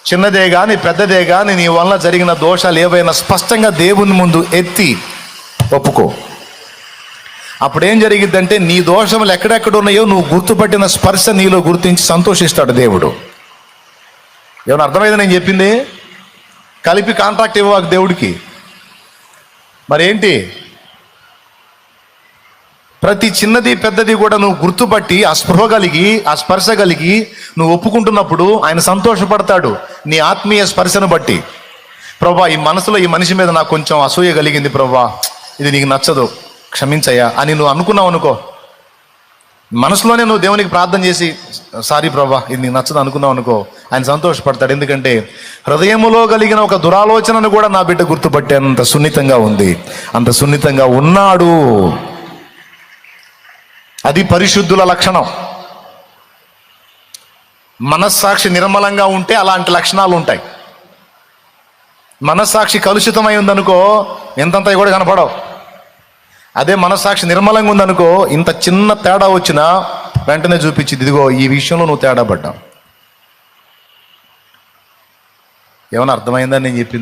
చిన్నదే కానీ పెద్దదే కానీ నీ వలన జరిగిన దోషాలు ఏవైనా స్పష్టంగా దేవుని ముందు ఎత్తి ఒప్పుకో. అప్పుడేం జరిగిద్దంటే నీ దోషములు ఎక్కడెక్కడ ఉన్నాయో నువ్వు గుర్తుపట్టిన స్పర్శ నీలో గుర్తించి సంతోషిస్తాడు దేవుడు. ఏమైనా అర్థమైంది నేను చెప్పింది? కలిపి కాంట్రాక్ట్ ఇవ్వకు దేవుడికి. మరేంటి? ప్రతి చిన్నది పెద్దది కూడా నువ్వు గుర్తుపట్టి ఆ స్పృహ కలిగి ఆ స్పర్శ కలిగి నువ్వు ఒప్పుకుంటున్నప్పుడు ఆయన సంతోషపడతాడు నీ ఆత్మీయ స్పర్శను బట్టి. ప్రభా, ఈ మనసులో ఈ మనిషి మీద నాకు కొంచెం అసూయ కలిగింది ప్రభా, ఇది నీకు నచ్చదు, క్షమించయ్యా అని నువ్వు అనుకున్నావు అనుకో, మనసులోనే నువ్వు దేవునికి ప్రార్థన చేసి సారీ ప్రభా ఇది నీకు నచ్చదు అనుకున్నావు అనుకో, ఆయన సంతోషపడతాడు. ఎందుకంటే హృదయములో కలిగిన ఒక దురాలోచనను కూడా నా బిడ్డ గుర్తుపట్టే అంత సున్నితంగా ఉంది, అంత సున్నితంగా ఉన్నాడు. అది పరిశుద్ధుల లక్షణం. మనస్సాక్షి నిర్మలంగా ఉంటే అలాంటి లక్షణాలు ఉంటాయి. మనస్సాక్షి కలుషితమై ఉందనుకో ఎంతంత కూడా కనపడవు. అదే మనస్సాక్షి నిర్మలంగా ఉందనుకో ఇంత చిన్న తేడా వచ్చినా వెంటనే చూపించింది, ఇదిగో ఈ విషయంలో నువ్వు తేడా పడ్డావు. ఏమైనా అర్థమైందని నేను చెప్పింది?